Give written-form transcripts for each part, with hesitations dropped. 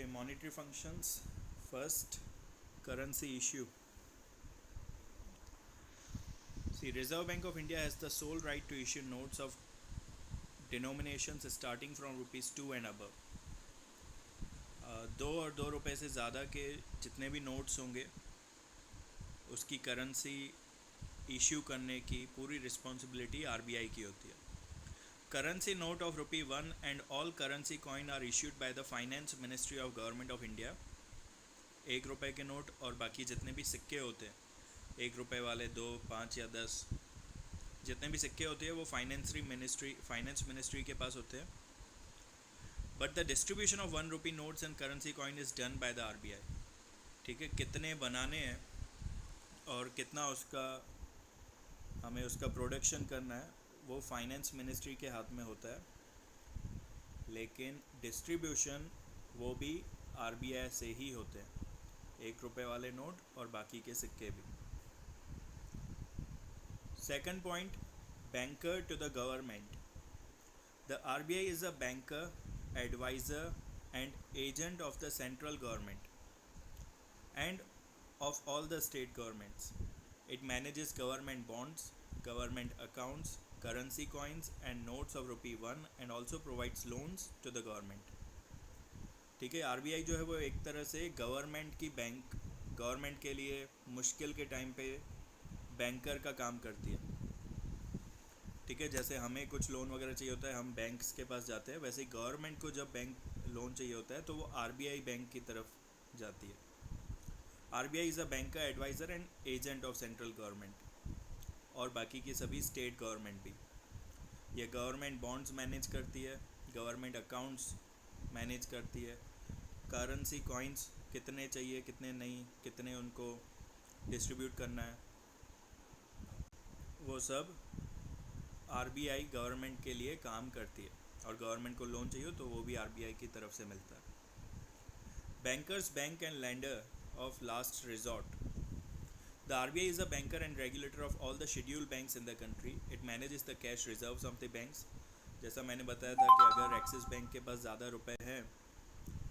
monetary functions. First, currency issue. See, Reserve Bank of India has the sole right to issue notes of denominations starting from rupees 2 and above. 2 और 2 रुपये से ज़्यादा के जितने भी notes होंगे उसकी करेंसी इशू करने की पूरी रिस्पॉन्सिबिलिटी आरबीआई की होती है. Currency note of rupee 1 and all currency coin are issued by the Finance Ministry of Government of India. 1 रुपये के नोट और बाकी जितने भी सिक्के होते हैं 1 रुपये वाले 2, 5 या 10 जितने भी सिक्के होते हैं वो फाइनेंस मिनिस्ट्री के पास होते हैं. But the distribution of 1 rupee notes and currency coin is done by the RBI. ठीक है, कितने बनाने हैं और कितना उसका हमें उसका प्रोडक्शन करना है वो फाइनेंस मिनिस्ट्री के हाथ में होता है, लेकिन डिस्ट्रीब्यूशन वो भी आरबीआई से ही होते हैं. 1 रुपये वाले नोट और बाकी के सिक्के भी. Second point, banker to the government. The RBI is a banker, adviser and agent of the central government and of all the state governments. It manages government bonds, government accounts, currency coins and notes of rupee 1 and also provides loans to the government. ठीक है, RBI जो है वो एक तरह से government की bank, government के लिए मुश्किल के टाइम पे बैंकर का काम करती है. ठीक है, जैसे हमें कुछ लोन वगैरह चाहिए होता है हम बैंक्स के पास जाते हैं, वैसे गवर्नमेंट को जब बैंक लोन चाहिए होता है तो वो आरबीआई बैंक की तरफ जाती है. RBI is a banker, adviser and agent of central government और बाकी की सभी स्टेट गवर्नमेंट भी. ये गवर्नमेंट बॉन्ड्स मैनेज करती है, गवर्नमेंट अकाउंट्स मैनेज करती है, करेंसी कॉइन्स कितने चाहिए कितने नहीं, कितने उनको डिस्ट्रीब्यूट करना है, वो सब आरबीआई गवर्नमेंट के लिए काम करती है. और गवर्नमेंट को लोन चाहिए तो वो भी आरबीआई की तरफ से मिलता है. Bankers bank and lander of last resort. The RBI is a banker and regulator of all the scheduled banks in the country. It manages the cash reserves of the banks. जैसा मैंने बताया था कि अगर एक्सिस बैंक के पास ज़्यादा रुपए हैं,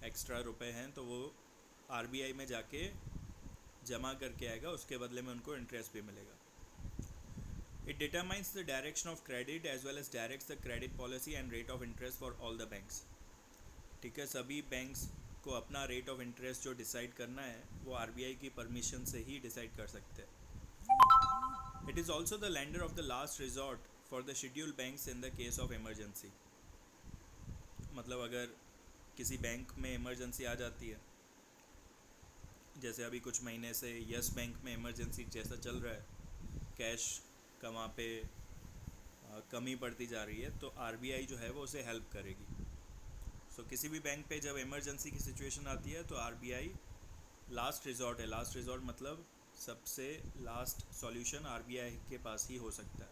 एक्स्ट्रा रुपए हैं, तो वो आरबीआई में जाके जमा करके आएगा, उसके बदले में उनको इंटरेस्ट भी मिलेगा. It determines the direction of credit as well as directs the credit policy and rate of interest for all the banks. ठीक है, सभी बैंक्स को अपना रेट ऑफ इंटरेस्ट जो डिसाइड करना है वो आरबीआई की परमिशन से ही डिसाइड कर सकते हैं. It is also the lender of the last resort for the scheduled banks in the case of emergency. मतलब अगर किसी बैंक में इमरजेंसी आ जाती है, जैसे अभी कुछ महीने से यस बैंक में इमरजेंसी जैसा चल रहा है, कैश का वहाँ पे कमी पड़ती जा रही है, तो आरबीआई जो है वो उसे हेल्प करेगी. सो किसी भी बैंक पे जब इमरजेंसी की सिचुएशन आती है तो आरबीआई लास्ट रिजॉर्ट है. लास्ट रिजॉर्ट मतलब सबसे लास्ट सॉल्यूशन आरबीआई के पास ही हो सकता है.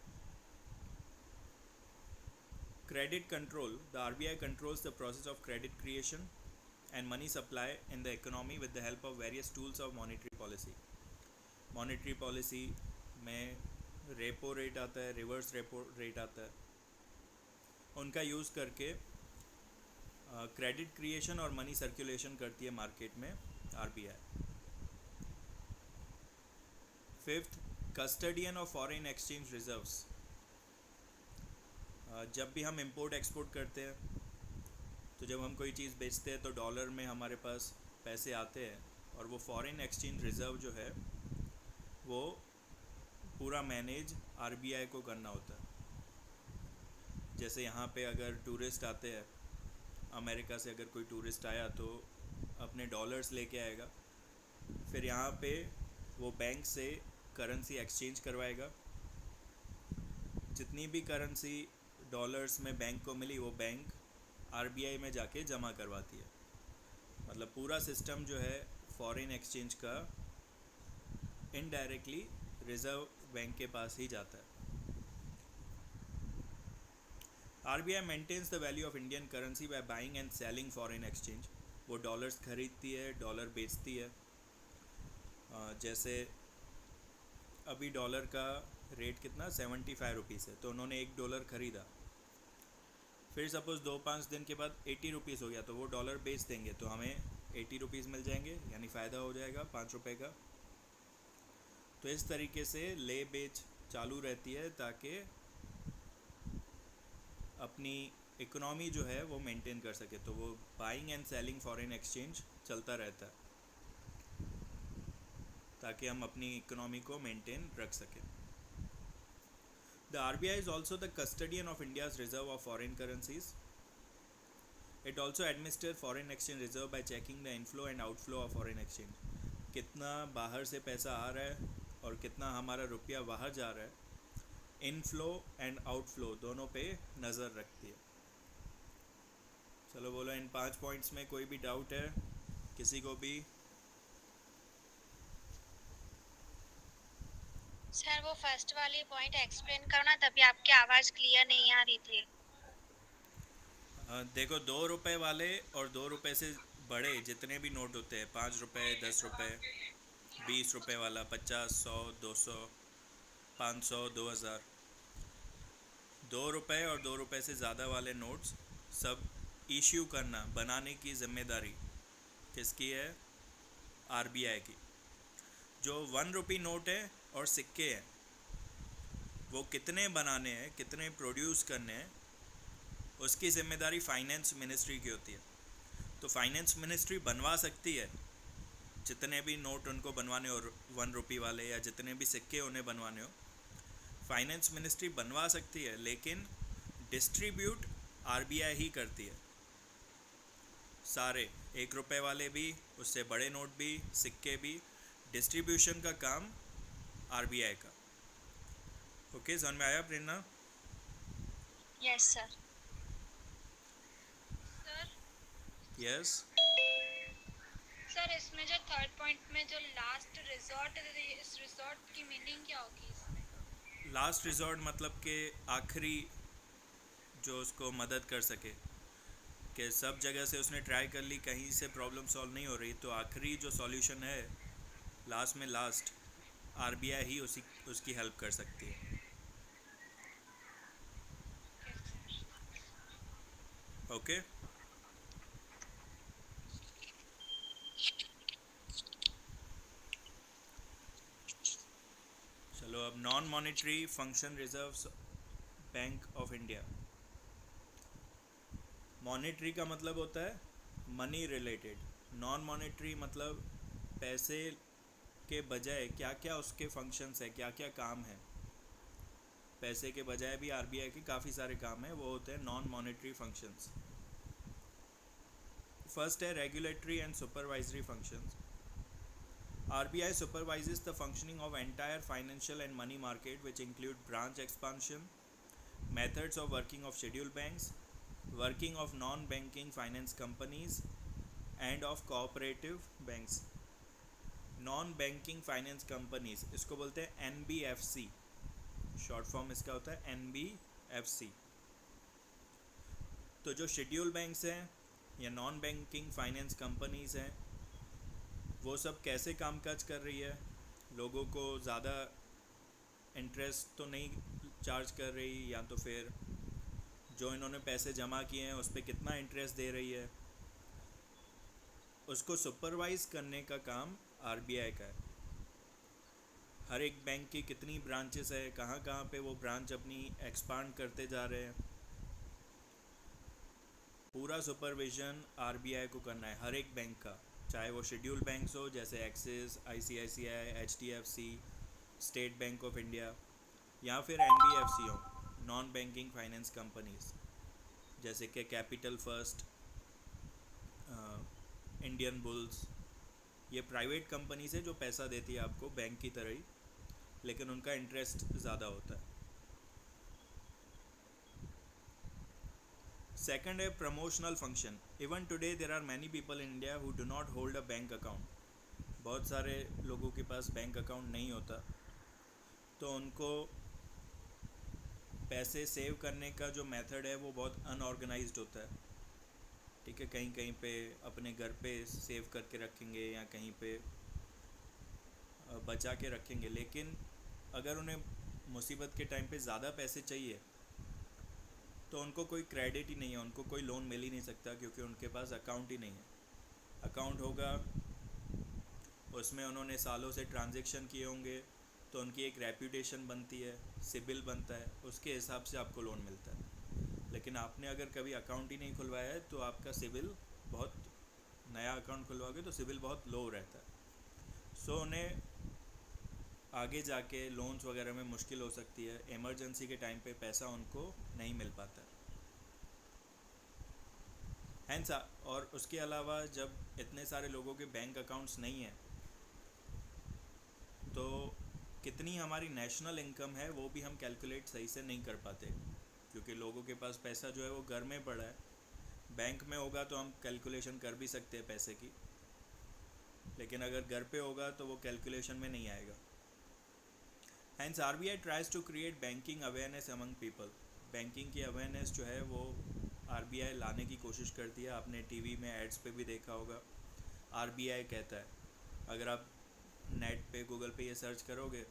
Credit control. The RBI controls the process of credit creation and money supply in the economy with the help of various tools of monetary policy. Monetary policy में repo rate आता है, reverse repo rate आता है, उनका use करके credit creation और money circulation करती है मार्केट में RBI. Fifth, custodian of foreign exchange reserves. जब भी हम इंपोर्ट एक्सपोर्ट करते हैं तो जब हम कोई चीज़ बेचते हैं तो डॉलर में हमारे पास पैसे आते हैं और वो फॉरेन एक्सचेंज रिज़र्व जो है वो पूरा मैनेज आरबीआई को करना होता है. जैसे यहाँ पे अगर टूरिस्ट आते हैं, अमेरिका से अगर कोई टूरिस्ट आया तो अपने डॉलर्स लेके आएगा, फिर यहाँ पे वो बैंक से करेंसी एक्सचेंज करवाएगा. जितनी भी करेंसी डॉलर्स में बैंक को मिली वो बैंक आरबीआई में जाके जमा करवाती है. मतलब पूरा सिस्टम जो है फॉरेन एक्सचेंज का इनडायरेक्टली रिज़र्व बैंक के पास ही जाता है. RBI maintains the value of Indian currency by buying and selling foreign exchange. वो डॉलर्स खरीदती है, डॉलर बेचती है. जैसे अभी डॉलर का रेट कितना 75 रुपीज़ है, तो उन्होंने $1 ख़रीदा, फिर सपोज़ 2-5 दिन के बाद 80 रुपीज़ हो गया, तो वो डॉलर बेच देंगे तो हमें ₹80 मिल जाएंगे, यानी फ़ायदा हो जाएगा ₹5 का। तो इस तरीके से ले बेच चालू रहती है ताकि अपनी इकोनॉमी जो है वो मेंटेन कर सके। तो वो buying and selling foreign exchange चलता रहता है ताकि हम अपनी इकोनॉमी को मेंटेन रख सकें। The RBI is also the custodian of India's reserve of foreign currencies. It also administers foreign exchange reserve by checking the inflow and outflow of foreign exchange. कितना बाहर से पैसा आ रहा है और कितना हमारा रुपया बाहर जा रहा है, इनफ्लो एंड आउटफ्लो दोनों पे नज़र रखती है। चलो बोलो, इन 5 पॉइंट्स में कोई भी डाउट है किसी को भी? सर वो फर्स्ट वाली पॉइंट एक्सप्लेन करो ना, तभी आपकी आवाज़ क्लियर नहीं आ रही थी। देखो, ₹2 वाले और ₹2 से बड़े जितने भी नोट होते हैं, ₹5, ₹10, ₹20 वाला, 50, 100, 200, 500, 2000, ₹2 और ₹2 से ज़्यादा वाले नोट्स सब इश्यू करना, बनाने की जिम्मेदारी किसकी है? आरबीआई की। जो ₹1 नोट है और सिक्के हैं, वो कितने बनाने हैं, कितने प्रोड्यूस करने हैं, उसकी जिम्मेदारी फाइनेंस मिनिस्ट्री की होती है। तो फाइनेंस मिनिस्ट्री बनवा सकती है जितने भी नोट उनको बनवाने हो, ₹1 वाले या जितने भी सिक्के उन्हें बनवाने हो, फाइनेंस मिनिस्ट्री बनवा सकती है, लेकिन डिस्ट्रीब्यूट आरबीआई ही करती है। सारे ₹1 वाले भी, उससे बड़े नोट भी, सिक्के भी, डिस्ट्रीब्यूशन का काम आरबीआई का। ओके, समझ में आया Prerna? Yes sir. Sir yes. Sir इसमें जो थर्ड पॉइंट में जो लास्ट रिजॉर्ट, इस रिजॉर्ट की मीनिंग क्या होगी इसमें? लास्ट रिजॉर्ट मतलब कि आखिरी जो उसको मदद कर सके, कि सब जगह से उसने ट्राई कर ली, कहीं से प्रॉब्लम सॉल्व नहीं हो रही, तो आखिरी जो सॉल्यूशन है, लास्ट में लास्ट, आरबीआई ही उसकी हेल्प कर सकती है। ओके। चलो, अब non monetary function reserves bank of India. Monetary का मतलब होता है मनी रिलेटेड, नॉन मॉनेटरी मतलब पैसे के बजाय क्या क्या उसके फंक्शंस है, क्या क्या काम है। पैसे के बजाय भी आरबीआई के काफ़ी सारे काम हैं, वो होते हैं नॉन मॉनेटरी फंक्शंस। फर्स्ट है regulatory and supervisory functions. RBI supervises the functioning of entire financial and money market, which include branch expansion, methods of working of scheduled banks, working of non-banking finance companies, and of cooperative banks. Non-banking finance companies इसको बोलते हैं NBFC, short form इसका होता है NBFC। तो जो schedule banks हैं या नॉन बैंकिंग फाइनेंस कंपनीज़ हैं, वो सब कैसे कामकाज कर रही है? लोगों को ज़्यादा इंटरेस्ट तो नहीं चार्ज कर रही, या तो फिर जो इन्होंने पैसे जमा किए हैं उस पर कितना इंटरेस्ट दे रही है, उसको सुपरवाइज़ करने का काम आरबीआई का है। हर एक बैंक की कितनी ब्रांचेस है, कहाँ कहाँ पे वो ब्रांच अपनी एक्सपांड करते जा रहे हैं, पूरा सुपरविज़न आरबीआई को करना है हर एक बैंक का, चाहे वो शेड्यूल बैंक्स हो जैसे axis, ICICI, HDFC, state bank of India, या फिर एनबीएफसी हो, नॉन बैंकिंग फाइनेंस कंपनीज, जैसे कि कैपिटल फर्स्ट, इंडियन बुल्स। ये प्राइवेट कंपनीज है जो पैसा देती है आपको बैंक की तरह ही, लेकिन उनका इंटरेस्ट ज़्यादा होता है। सेकंड है promotional function. Even today there are many people in India who do not hold a bank account. बहुत सारे लोगों के पास बैंक अकाउंट नहीं होता, तो उनको पैसे सेव करने का जो मेथड है वो बहुत अनऑर्गेनाइज्ड होता है। ठीक है, कहीं कहीं पे अपने घर पे सेव करके रखेंगे या कहीं पे बचा के रखेंगे, लेकिन अगर उन्हें मुसीबत के टाइम पे ज़्यादा पैसे चाहिए तो उनको कोई क्रेडिट ही नहीं है, उनको कोई लोन मिल ही नहीं सकता क्योंकि उनके पास अकाउंट ही नहीं है। अकाउंट होगा, उसमें उन्होंने सालों से ट्रांजैक्शन किए होंगे, तो उनकी एक रेप्यूटेशन बनती है, सिबिल बनता है, उसके हिसाब से आपको लोन मिलता है। लेकिन आपने अगर कभी अकाउंट ही नहीं खुलवाया है तो आपका सिबिल बहुत, नया अकाउंट खुलवाओगे तो सिबिल बहुत लो रहता है। सो उन्हें आगे जाके लोन्स वगैरह में मुश्किल हो सकती है, इमरजेंसी के टाइम पे पैसा उनको नहीं मिल पाता है। हैंस और उसके अलावा जब इतने सारे लोगों के बैंक अकाउंट्स नहीं हैं तो कितनी हमारी नेशनल इनकम है वो भी हम कैलकुलेट सही से नहीं कर पाते, क्योंकि लोगों के पास पैसा जो है वो घर में पड़ा है। बैंक में होगा तो हम कैलकुलेशन कर भी सकते हैं पैसे की, लेकिन अगर घर पे होगा तो वो कैलकुलेशन में नहीं आएगा। Hence RBI tries to create banking awareness among people. Banking की अवेयरनेस जो है वो आरबीआई लाने की कोशिश करती है। आपने टीवी में एड्स पे भी देखा होगा, आरबीआई कहता है। अगर आप नेट पे गूगल पे ये सर्च करोगे,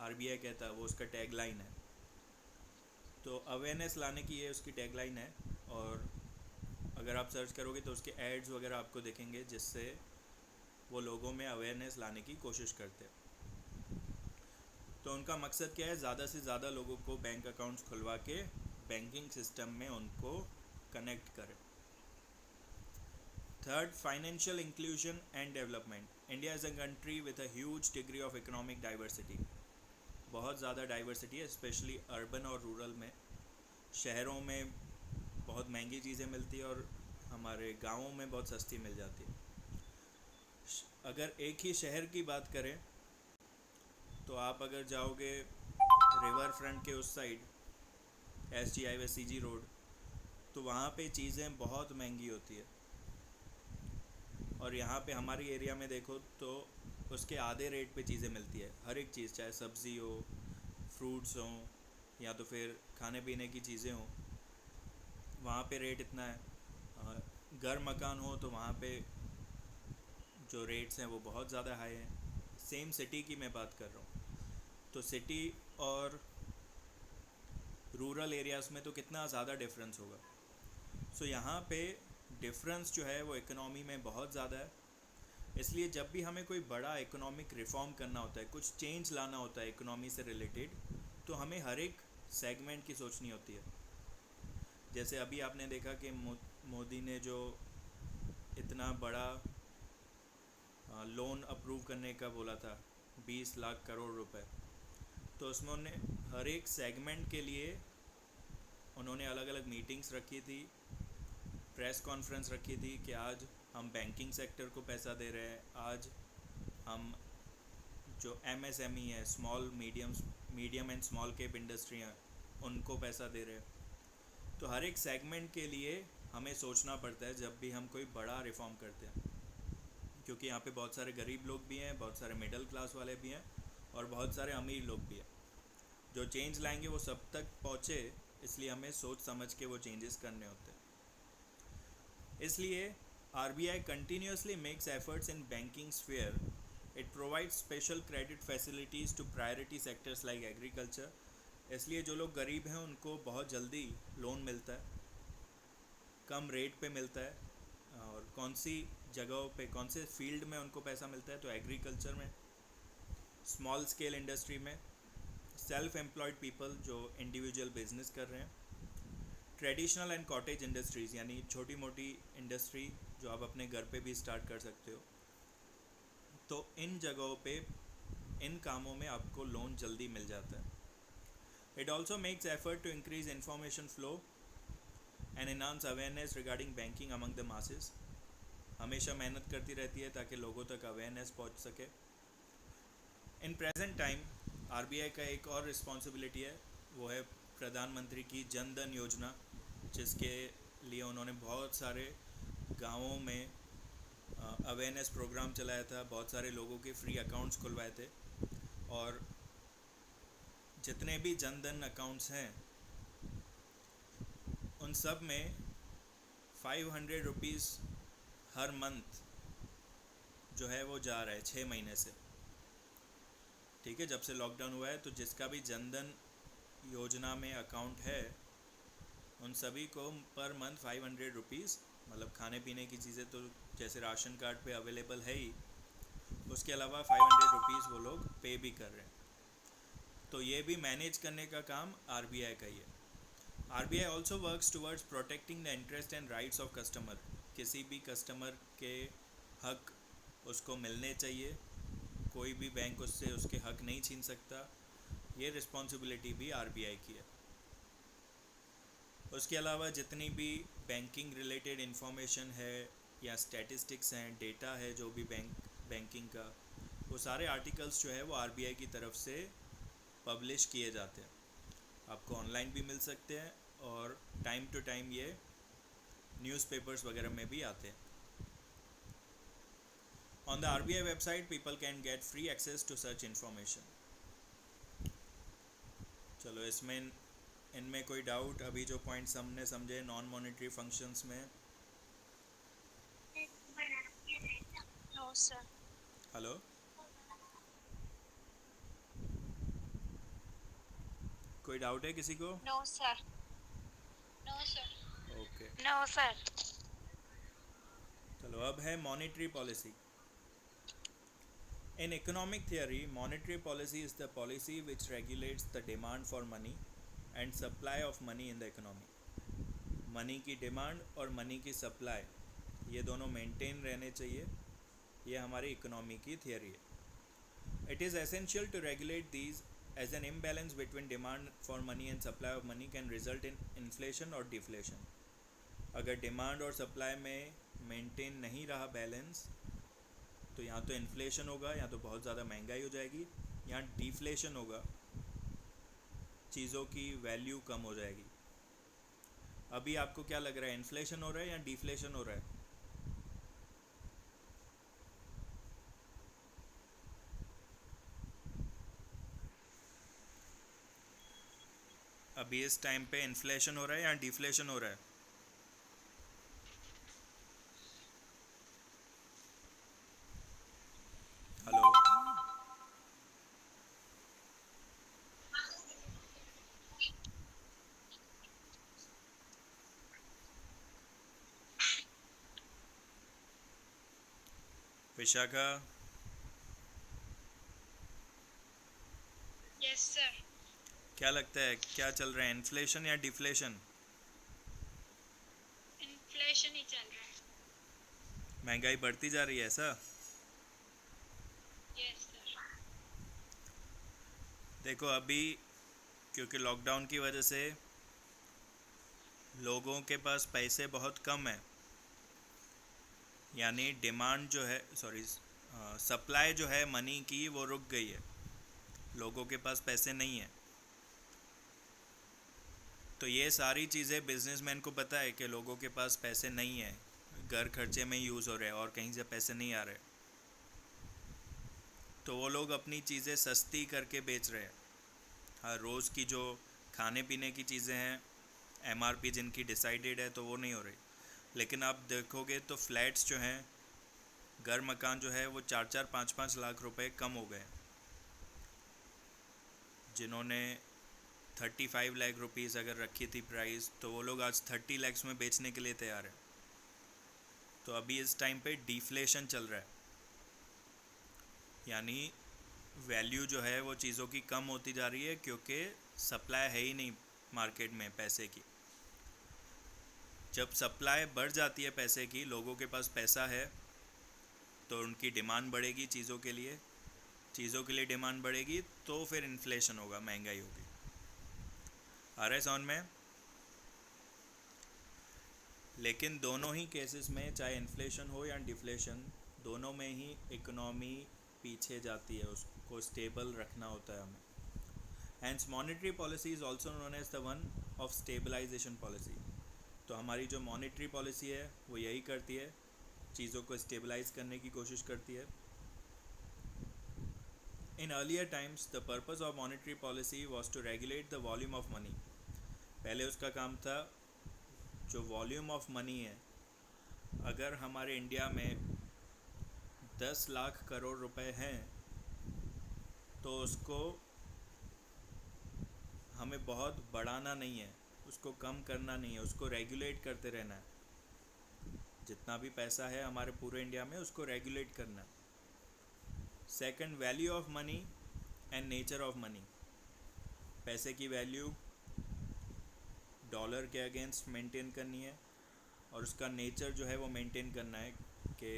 आरबीआई कहता है, वो उसका टैगलाइन है। तो अवेयरनेस लाने की ये उसकी टैगलाइन है, और अगर आप सर्च करोगे तो उसके एड्स वगैरह आपको दिखेंगे जिससे वो लोगों में अवेयरनेस लाने की कोशिश करते हैं। तो उनका मकसद क्या है, ज़्यादा से ज़्यादा लोगों को बैंक अकाउंट्स खुलवा के बैंकिंग सिस्टम में उनको कनेक्ट करें। Third, financial inclusion and development. India is a country with a huge degree of economic diversity. बहुत ज़्यादा डाइवर्सिटी है, स्पेशली अर्बन और रूरल में। शहरों में बहुत महंगी चीज़ें मिलती है और हमारे गाँवों में बहुत सस्ती मिल जाती है। अगर एक ही शहर की बात करें तो आप अगर जाओगे रिवर फ्रंट के उस साइड, एस जी हाईवे सी जी रोड, तो वहाँ पे चीज़ें बहुत महंगी होती है। और यहाँ पे हमारी एरिया में देखो तो उसके आधे रेट पे चीज़ें मिलती है। हर एक चीज़, चाहे सब्ज़ी हो, फ्रूट्स हों, या तो फिर खाने पीने की चीज़ें हों, वहाँ पे रेट इतना है। घर मकान हो तो वहाँ पे जो रेट्स हैं वो बहुत ज़्यादा हाई हैं। सेम सिटी की मैं बात कर रहा हूँ, तो सिटी और रूरल एरियाज़ में तो कितना ज़्यादा डिफरेंस होगा। सो यहाँ पे डिफरेंस जो है वो इकोनॉमी में बहुत ज़्यादा है। इसलिए जब भी हमें कोई बड़ा इकोनॉमिक रिफॉर्म करना होता है, कुछ चेंज लाना होता है इकोनॉमी से रिलेटेड, तो हमें हर एक सेगमेंट की सोचनी होती है। जैसे अभी आपने देखा कि मोदी ने जो इतना बड़ा लोन अप्रूव करने का बोला था, 20 लाख करोड़ रुपए, तो उसमें उन्होंने हर एक सेगमेंट के लिए उन्होंने अलग अलग मीटिंग्स रखी थी, प्रेस कॉन्फ्रेंस रखी थी कि आज हम बैंकिंग सेक्टर को पैसा दे रहे हैं, आज हम जो एमएसएमई है, medium and small cap industry हैं, उनको पैसा दे रहे हैं। तो हर एक सेगमेंट के लिए हमें सोचना पड़ता है जब भी हम कोई बड़ा रिफॉर्म करते हैं, क्योंकि यहाँ पे बहुत सारे गरीब लोग भी हैं, बहुत सारे मिडिल क्लास वाले भी हैं, और बहुत सारे अमीर लोग भी हैं। जो चेंज लाएंगे वो सब तक पहुँचे, इसलिए हमें सोच समझ के वो चेंजेस करने होते हैं। इसलिए RBI continuously makes efforts in banking sphere. It provides special credit facilities to priority sectors like agriculture. इसलिए जो लोग गरीब हैं उनको बहुत जल्दी लोन मिलता है, कम रेट पे मिलता है। और कौन सी जगहों पे, कौन से फील्ड में उनको पैसा मिलता है, तो एग्रीकल्चर में, स्मॉल स्केल इंडस्ट्री में, सेल्फ एम्प्लॉयड पीपल जो इंडिविजुअल बिजनेस कर रहे हैं, ट्रेडिशनल एंड कॉटेज इंडस्ट्रीज़ यानी छोटी मोटी इंडस्ट्री जो आप अपने घर पे भी स्टार्ट कर सकते हो। तो इन जगहों पे, इन कामों में आपको लोन जल्दी मिल जाता है। It also makes effort to increase information flow and enhance awareness regarding banking among the masses. हमेशा मेहनत करती रहती है ताकि लोगों तक अवेयरनेस पहुंच सके। इन प्रेजेंट टाइम आरबीआई का एक और रिस्पॉन्सिबिलिटी है, वो है प्रधानमंत्री की जन धन योजना, जिसके लिए उन्होंने बहुत सारे गाँवों में अवेयरनेस प्रोग्राम चलाया था, बहुत सारे लोगों के फ्री अकाउंट्स खुलवाए थे। और जितने भी जन धन अकाउंट्स हैं उन सब में 500 रुपीज़ हर मंथ जो है वो जा रहा है 6 महीने से। ठीक है, जब से लॉकडाउन हुआ है तो जिसका भी जन धन योजना में अकाउंट है उन सभी को पर मंथ 500 रुपीज़ मतलब खाने पीने की चीज़ें तो जैसे राशन कार्ड पे अवेलेबल है ही, उसके अलावा 500 रुपीज़ वो लोग पे भी कर रहे हैं। तो ये भी मैनेज करने का काम आरबीआई का ही है। RBI also works towards protecting the interest and rights of customer. किसी भी कस्टमर के हक उसको मिलने चाहिए, कोई भी बैंक उससे उसके हक नहीं छीन सकता, ये रिस्पॉन्सिबिलिटी भी आरबीआई की है। उसके अलावा जितनी भी बैंकिंग रिलेटेड इंफॉर्मेशन है या स्टैटिस्टिक्स हैं, डेटा है जो भी बैंकिंग का, वो सारे आर्टिकल्स जो है वो आरबीआई की तरफ से पब्लिश किए जाते हैं। आपको ऑनलाइन भी मिल सकते हैं और टाइम टू टाइम ये न्यूज़पेपर्स वगैरह में भी आते हैं। On the RBI website people can get free access to such information. चलो इसमें इनमें कोई डाउट? अभी जो पॉइंट्स हमने समझे नॉन मॉनेटरी फंक्शंस में। No sir. हेलो, कोई डाउट है किसी को? No sir. No sir. Okay, no sir. चलो अब है monetary policy. In economic theory, monetary policy is the policy which regulates the demand for money and supply of money in the economy. Money की demand और money की supply ये दोनों maintain रहने चाहिए, ये हमारी इकोनॉमी की थियरी है। It is essential to regulate these as an imbalance between demand for money and supply of money can result in inflation और डिफ्लेशन। अगर डिमांड और सप्लाई में मेंटेन नहीं रहा बैलेंस, तो यहाँ तो इन्फ्लेशन होगा, या तो बहुत ज़्यादा महंगाई हो जाएगी, यहाँ डिफ्लेशन होगा, चीज़ों की वैल्यू कम हो जाएगी। अभी आपको क्या लग रहा है, इन्फ्लेशन हो रहा है या डिफ्लेशन हो रहा है? अभी इस टाइम पे इन्फ्लेशन हो रहा है या डिफ्लेशन हो रहा है? Hello, Vishakha, yes sir. क्या लगता है क्या चल रहा है, इन्फ्लेशन या डिफ्लेशन? इन्फ्लेशन ही चल रहा है। महंगाई बढ़ती जा रही है ऐसा? Yes sir. देखो अभी क्योंकि लॉकडाउन की वजह से लोगों के पास पैसे बहुत कम है, यानी डिमांड जो है, सॉरी, सप्लाई जो है मनी की वो रुक गई है, लोगों के पास पैसे नहीं है। तो ये सारी चीज़ें बिजनेसमैन को पता है कि लोगों के पास पैसे नहीं है, घर खर्चे में यूज़ हो रहे हैं और कहीं से पैसे नहीं आ रहे, तो वो लोग अपनी चीज़ें सस्ती करके बेच रहे हैं। हर रोज़ की जो खाने पीने की चीज़ें हैं, एमआरपी जिनकी डिसाइडेड है तो वो नहीं हो रही। लेकिन आप देखोगे तो फ्लैट्स जो हैं, घर मकान जो है वो 4-4 5-5 लाख रुपए कम हो गए। जिन्होंने 35 लाख रुपीज़ अगर रखी थी प्राइस, तो वो लोग आज 30 लैक्स में बेचने के लिए तैयार है। तो अभी इस टाइम पे डिफ्लेशन चल रहा है, यानी वैल्यू जो है वो चीज़ों की कम होती जा रही है, क्योंकि सप्लाई है ही नहीं मार्केट में पैसे की। जब सप्लाई बढ़ जाती है पैसे की, लोगों के पास पैसा है, तो उनकी डिमांड बढ़ेगी चीज़ों के लिए, चीज़ों के लिए डिमांड बढ़ेगी तो फिर इन्फ्लेशन होगा, महंगाई होगी। आ रहा है समझ में? लेकिन दोनों ही केसेस में, चाहे इन्फ्लेशन हो या डिफ्लेशन, दोनों में ही इकोनॉमी पीछे जाती है, उसको स्टेबल रखना होता है हमें। Hence monetary policy is also known as the one of stabilisation policy. तो हमारी जो मॉनेटरी पॉलिसी है वो यही करती है, चीज़ों को स्टेबलाइज करने की कोशिश करती है। In earlier times the purpose of monetary policy was to regulate the volume of money. पहले उसका काम था, जो वॉल्यूम ऑफ मनी है, अगर हमारे इंडिया में 10 लाख करोड़ रुपए हैं, तो उसको हमें बहुत बढ़ाना नहीं है, उसको कम करना नहीं है, उसको रेगुलेट करते रहना है। जितना भी पैसा है हमारे पूरे इंडिया में उसको रेगुलेट करना है. Second, value of money and nature of money. पैसे की वैल्यू डॉलर के अगेंस्ट मेंटेन करनी है और उसका नेचर जो है वो मेंटेन करना है कि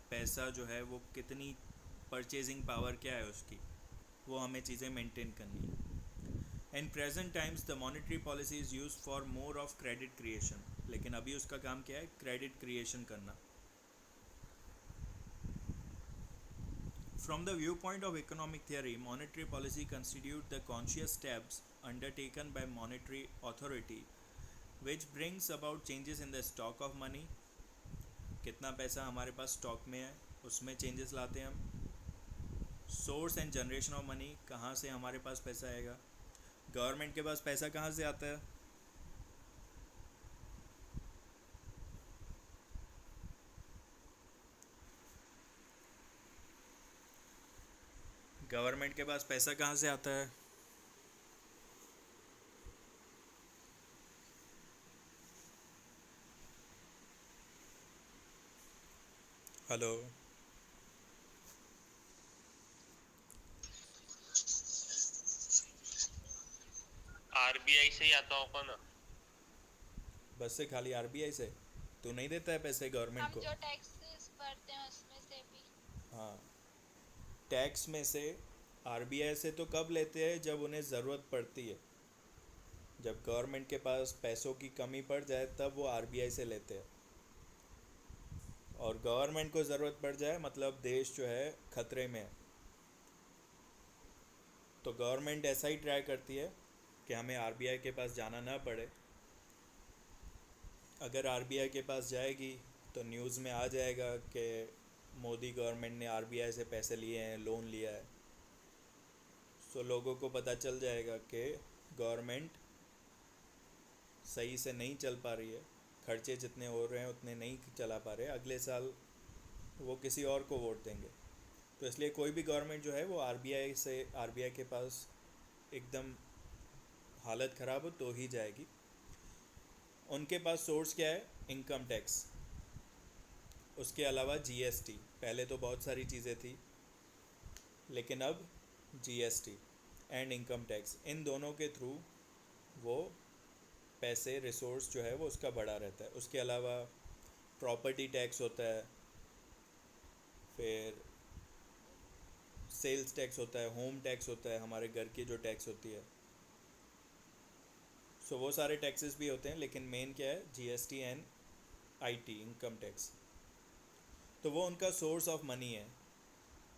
पैसा जो है वो कितनी परचेजिंग पावर क्या है उसकी, वो हमें चीज़ें मेंटेन करनी है. In present times the monetary policy is use for more of credit creation. लेकिन अभी उसका काम क्या है? क्रेडिट क्रिएशन करना. From the viewpoint of economic theory, monetary policy constitutes the conscious steps undertaken by monetary authority which brings about changes in the stock of money. कितना पैसा हमारे पास स्टॉक में है उसमें चेंजेस लाते हैं हम. Source and generation of money, कहाँ से हमारे पास पैसा आएगा. गवर्नमेंट के पास पैसा कहाँ से आता है? गवर्नमेंट के पास पैसा कहाँ से आता है? हेलो. आरबीआई से ही आता होगा ना. बस से खाली आरबीआई से? तू नहीं देता है पैसे गवर्नमेंट हम को? जो टैक्सेस भरते हैं उसमें से भी. हाँ, टैक्स में से. आरबीआई से तो कब लेते हैं? जब उन्हें ज़रूरत पड़ती है. जब गवर्नमेंट के पास पैसों की कमी पड़ जाए तब वो आरबीआई से लेते हैं. और गवर्नमेंट को ज़रूरत पड़ जाए मतलब देश जो है ख़तरे में है, तो गवर्नमेंट ऐसा ही ट्राई करती है कि हमें आरबीआई के पास जाना ना पड़े. अगर आरबीआई के पास जाएगी तो न्यूज़ में आ जाएगा कि मोदी गवर्नमेंट ने आरबीआई से पैसे लिए हैं, लोन लिया है. सो लोगों को पता चल जाएगा कि गवर्नमेंट सही से नहीं चल पा रही है, खर्चे जितने हो रहे हैं उतने नहीं चला पा रहे. अगले साल वो किसी और को वोट देंगे. तो इसलिए कोई भी गवर्नमेंट जो है वो आरबीआई के पास एकदम हालत ख़राब हो तो ही जाएगी. उनके पास सोर्स क्या है? Income tax. उसके अलावा जीएसटी. पहले तो बहुत सारी चीज़ें थी लेकिन अब जीएसटी एंड इनकम टैक्स, इन दोनों के थ्रू वो पैसे, रिसोर्स जो है वो उसका बढ़ा रहता है. उसके अलावा प्रॉपर्टी टैक्स होता है, फिर सेल्स टैक्स होता है, होम टैक्स होता है, हमारे घर की जो टैक्स होती है. सो वो सारे टैक्सेस भी होते हैं लेकिन मेन क्या है? GST and IT, income tax. तो वो उनका सोर्स ऑफ मनी है.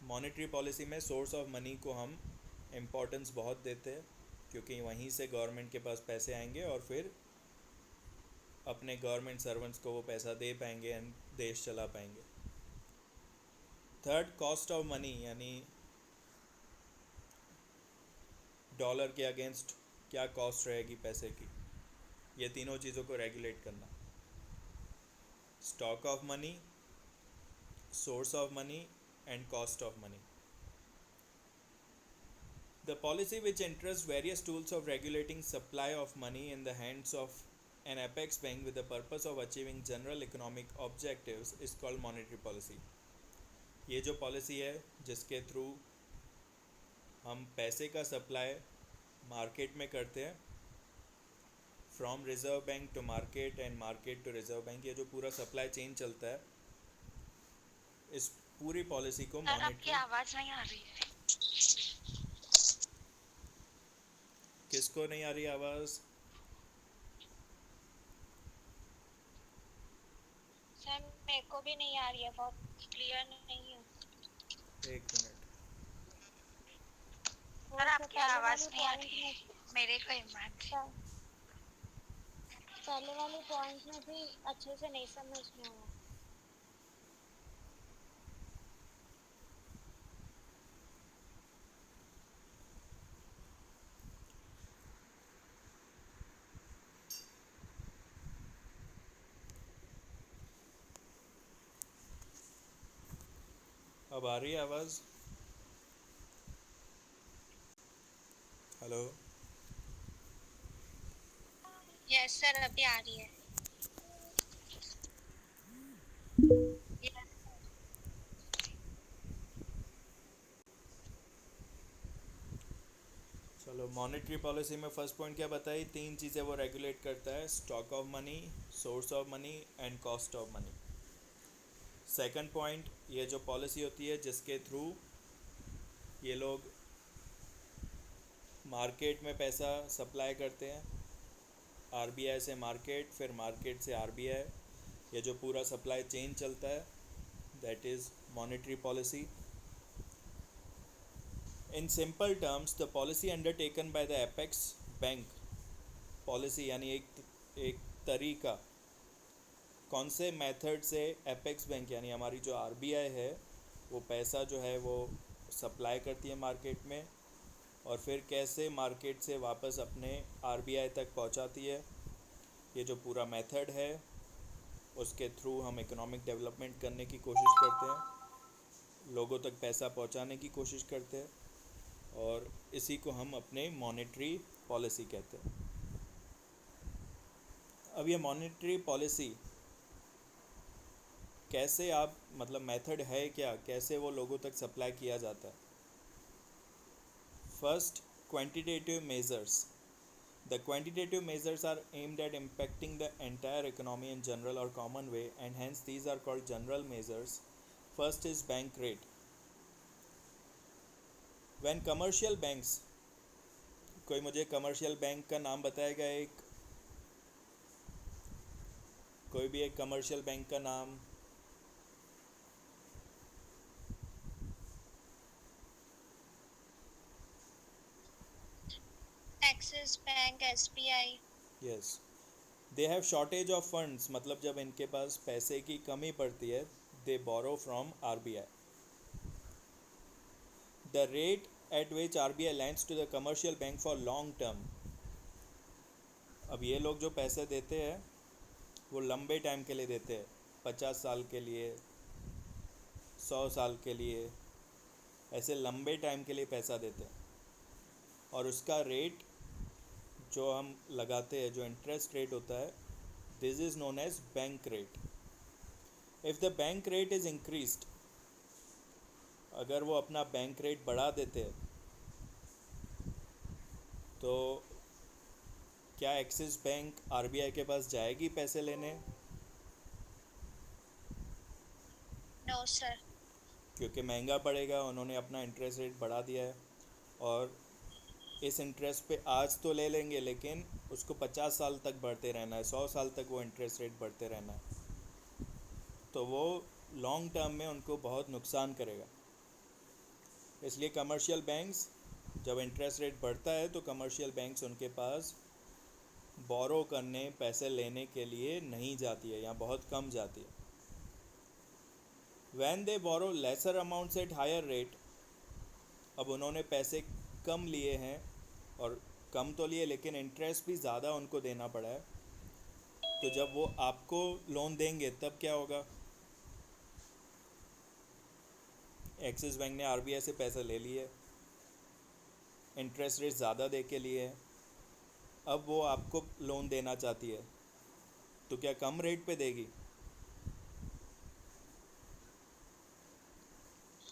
मॉनेटरी पॉलिसी में सोर्स ऑफ मनी को हम इम्पोर्टेंस बहुत देते हैं क्योंकि वहीं से गवर्नमेंट के पास पैसे आएंगे और फिर अपने गवर्नमेंट सर्वेंट्स को वो पैसा दे पाएंगे एंड देश चला पाएंगे. थर्ड, कॉस्ट ऑफ मनी, यानी डॉलर के अगेंस्ट क्या कॉस्ट रहेगी पैसे की. ये तीनों चीज़ों को रेगुलेट करना. Stock of money, source of money and cost of money. The policy which entrusts various tools of regulating supply of money in the hands of an apex bank with the purpose of achieving general economic objectives is called monetary policy. ये जो policy है जिसके through हम पैसे का supply market में करते हैं, from reserve bank to market and market to reserve bank, ये जो पूरा सप्लाई चेन चलता है, इस पूरी पॉलिसी को सर आपकी मॉनेटरी. आवाज़ नहीं आ रही है. किसको नहीं आ रही आवाज़? सर मेरे को भी नहीं आ रही है, बहुत क्लियर नहीं है. एक मिनट. सर आपकी आवाज़ नहीं आ रही है मेरे को. इमरान पहले वाले पॉइंट में भी अच्छे से नहीं समझ में आया. अब आ रही है आवाज़? हेलो. यस सर अभी आ रही है. मॉनेटरी पॉलिसी में फर्स्ट पॉइंट क्या बताई, 3 चीज़ें वो रेगुलेट करता है, stock of money, source of money and cost of money. Second point, ये जो पॉलिसी होती है जिसके थ्रू ये लोग मार्केट में पैसा सप्लाई करते हैं, आरबीआई से मार्केट, फिर मार्केट से आरबीआई, ये जो पूरा सप्लाई चेन चलता है, that is monetary policy. In simple terms, the policy undertaken by the apex bank policy, यानी एक तरीका, कौन से मेथड से एपेक्स बैंक यानी हमारी जो आरबीआई है वो पैसा जो है वो सप्लाई करती है मार्केट में, और फिर कैसे मार्केट से वापस अपने आरबीआई तक पहुंचाती है। ये जो पूरा मेथड है उसके थ्रू हम इकोनॉमिक डेवलपमेंट करने की कोशिश करते हैं, लोगों तक पैसा पहुंचाने की कोशिश करते हैं, और इसी को हम अपने मॉनेटरी पॉलिसी कहते हैं। अब ये मॉनेटरी पॉलिसी कैसे आप मतलब मेथड है क्या, कैसे वो लोगों तक सप्लाई किया जाता है। First, quantitative measures. The quantitative measures are aimed at impacting the entire economy in general or common way, and hence these are called general measures. First is bank rate. When commercial banks, कोई मुझे commercial bank का नाम बताएगा, कोई भी एक commercial bank का नाम। Axis bank, SBI. Yes, they have shortage of funds, मतलब जब इनके पास पैसे की कमी पड़ती है, they borrow from RBI. The rate at which RBI lends to the commercial bank for long term. अब ये लोग जो पैसे देते हैं वो लंबे टाइम के लिए देते हैं, 50 साल के लिए, 100 साल के लिए, ऐसे लंबे टाइम के लिए पैसा देते हैं, और उसका रेट जो हम लगाते हैं, जो इंटरेस्ट रेट होता है, this is known as bank rate. If the bank rate is increased, अगर वो अपना बैंक रेट बढ़ा देते हैं तो क्या एक्सिस बैंक आरबीआई के पास जाएगी पैसे लेने? No sir. क्योंकि महंगा पड़ेगा, उन्होंने अपना इंटरेस्ट रेट बढ़ा दिया है, और इस इंटरेस्ट पे आज तो ले लेंगे लेकिन उसको 50 साल तक बढ़ते रहना है, 100 साल तक वो इंटरेस्ट रेट बढ़ते रहना है, तो वो लॉन्ग टर्म में उनको बहुत नुकसान करेगा। इसलिए कमर्शियल बैंक्स, जब इंटरेस्ट रेट बढ़ता है तो कमर्शियल बैंक्स उनके पास बोरो करने, पैसे लेने के लिए नहीं जाती है, या बहुत कम जाती है। When they borrow lesser amounts at higher rate, अब उन्होंने पैसे कम लिए हैं, और कम तो लिए लेकिन इंटरेस्ट भी ज़्यादा उनको देना पड़ा है, तो जब वो आपको लोन देंगे तब क्या होगा? एक्सिस बैंक ने आरबीआई से पैसा ले लिए, इंटरेस्ट रेट ज़्यादा दे के लिए, अब वो आपको लोन देना चाहती है, तो क्या कम रेट पे देगी?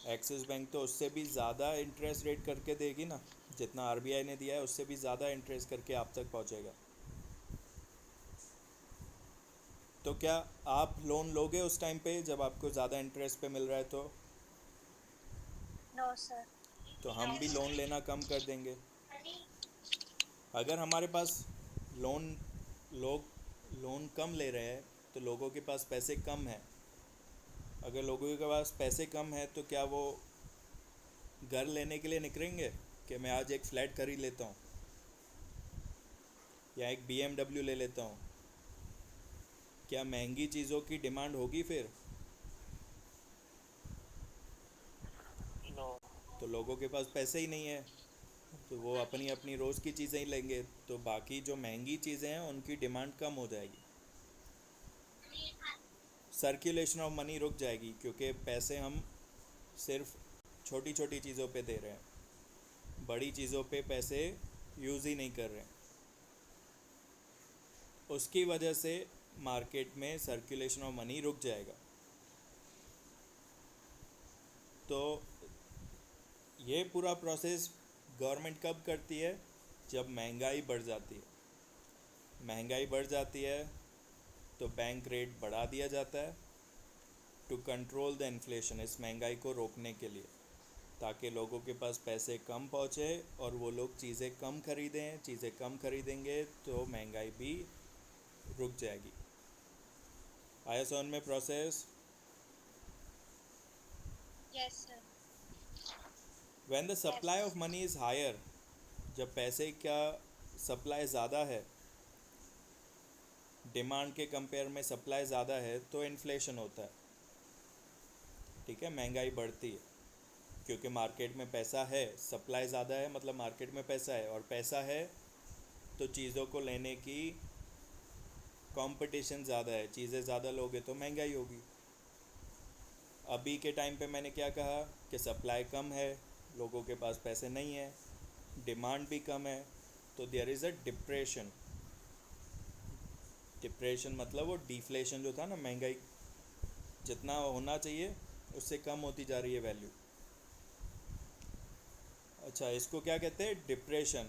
एक्सिस बैंक तो उससे भी ज़्यादा इंटरेस्ट रेट करके देगी ना, जितना आरबीआई ने दिया है उससे भी ज़्यादा इंटरेस्ट करके आप तक पहुंचेगा। तो क्या आप लोन लोगे उस टाइम पे जब आपको ज़्यादा इंटरेस्ट पे मिल रहा है? No sir. तो हम भी लोन लेना कम कर देंगे। अगर हमारे पास लोग लोन कम ले रहे हैं तो लोगों के पास पैसे कम हैं, अगर लोगों के पास पैसे कम है तो क्या वो घर लेने के लिए निकलेंगे कि मैं आज एक फ़्लैट खरीद लेता हूँ या एक BMW ले लेता हूँ? क्या महंगी चीज़ों की डिमांड होगी फिर? नो। तो लोगों के पास पैसे ही नहीं है, तो वो अपनी अपनी रोज़ की चीज़ें ही लेंगे, तो बाकी जो महंगी चीज़ें हैं उनकी डिमांड कम हो जाएगी, सर्कुलेशन ऑफ मनी रुक जाएगी, क्योंकि पैसे हम सिर्फ छोटी छोटी चीज़ों पे दे रहे हैं, बड़ी चीज़ों पे पैसे यूज़ ही नहीं कर रहे हैं। उसकी वजह से मार्केट में सर्कुलेशन ऑफ मनी रुक जाएगा। तो ये पूरा प्रोसेस गवर्नमेंट कब करती है? जब महंगाई बढ़ जाती है, महंगाई बढ़ जाती है तो बैंक रेट बढ़ा दिया जाता है टू कंट्रोल द इन्फ्लेशन, इस महंगाई को रोकने के लिए, ताकि लोगों के पास पैसे कम पहुँचे और वो लोग चीज़ें कम खरीदें। चीज़ें कम खरीदेंगे तो महंगाई भी रुक जाएगी। आया समझ में process? Yes, sir. When the supply Yes. Of money is higher, जब पैसे का सप्लाई ज़्यादा है, डिमांड के कंपेयर में सप्लाई ज़्यादा है, तो इन्फ्लेशन होता है। ठीक है, महंगाई बढ़ती है क्योंकि मार्केट में पैसा है, सप्लाई ज़्यादा है मतलब मार्केट में पैसा है, और पैसा है तो चीज़ों को लेने की कंपटीशन ज़्यादा है, चीज़ें ज़्यादा लोगे तो महंगाई होगी। अभी के टाइम पे मैंने क्या कहा कि सप्लाई कम है, लोगों के पास पैसे नहीं है, डिमांड भी कम है, तो there is a depression. Depression मतलब वो डिफ्लेशन जो था ना, महंगाई जितना होना चाहिए उससे कम होती जा रही है वैल्यू। अच्छा, इसको क्या कहते हैं? डिप्रेशन।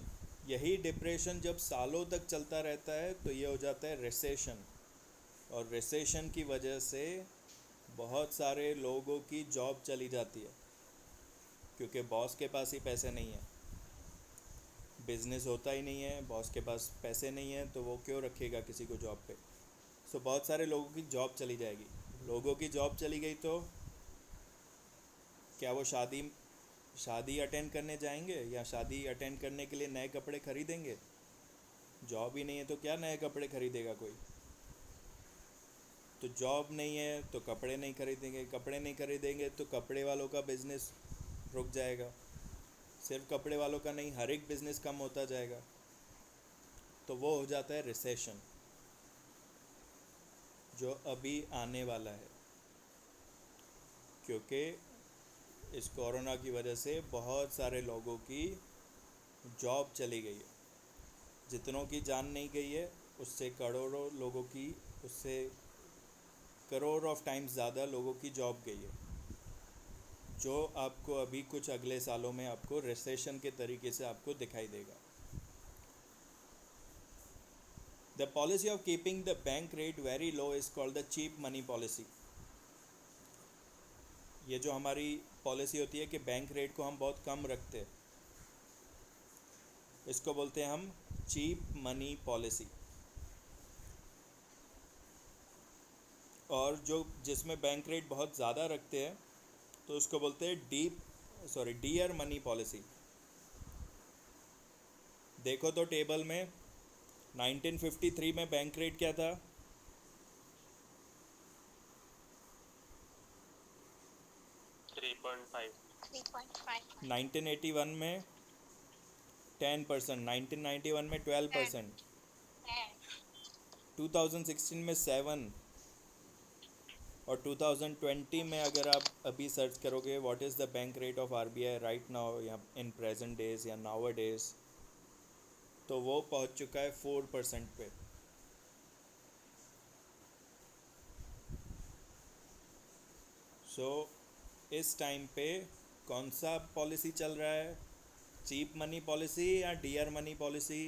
यही डिप्रेशन जब सालों तक चलता रहता है तो ये हो जाता है रिसेशन, और रिसेशन की वजह से बहुत सारे लोगों की जॉब चली जाती है क्योंकि बॉस के पास ही पैसे नहीं है, बिजनेस होता ही नहीं है, बॉस के पास पैसे नहीं है तो वो क्यों रखेगा किसी को जॉब पे। सो बहुत सारे लोगों की जॉब चली जाएगी। लोगों की जॉब चली गई तो क्या वो शादी अटेंड करने जाएंगे या शादी अटेंड करने के लिए नए कपड़े खरीदेंगे? जॉब ही नहीं है तो क्या नए कपड़े खरीदेगा कोई? तो जॉब नहीं है तो कपड़े नहीं खरीदेंगे, कपड़े नहीं खरीदेंगे तो कपड़े वालों का बिज़नेस रुक जाएगा। सिर्फ कपड़े वालों का नहीं, हर एक बिज़नेस कम होता जाएगा, तो वो हो जाता है रिसेशन, जो अभी आने वाला है क्योंकि इस कोरोना की वजह से बहुत सारे लोगों की जॉब चली गई है। जितनों की जान नहीं गई है उससे करोड़ों लोगों की, उससे करोड़ ऑफ टाइम्स ज़्यादा लोगों की जॉब गई है, जो आपको अभी कुछ अगले सालों में आपको रिसेशन के तरीके से आपको दिखाई देगा। The policy of keeping the bank rate very low is called the cheap money policy. ये जो हमारी पॉलिसी होती है कि बैंक रेट को हम बहुत कम रखते हैं, इसको बोलते हैं हम चीप मनी पॉलिसी। और जो जिसमें बैंक रेट बहुत ज़्यादा रखते हैं तो उसको बोलते हैं डियर मनी पॉलिसी। देखो तो टेबल में 1953 में बैंक रेट क्या था? 3.5. 3.5. 1981 में 10%, 1991 में 12%, 2016 में 7, और 2020 में अगर आप अभी सर्च करोगे what is the bank rate of RBI right now या इन प्रेजेंट डेज या नाउ डेज, तो वो पहुंच चुका है 4% पे। सो इस टाइम पे कौन सा पॉलिसी चल रहा है? चीप मनी पॉलिसी या dear money policy?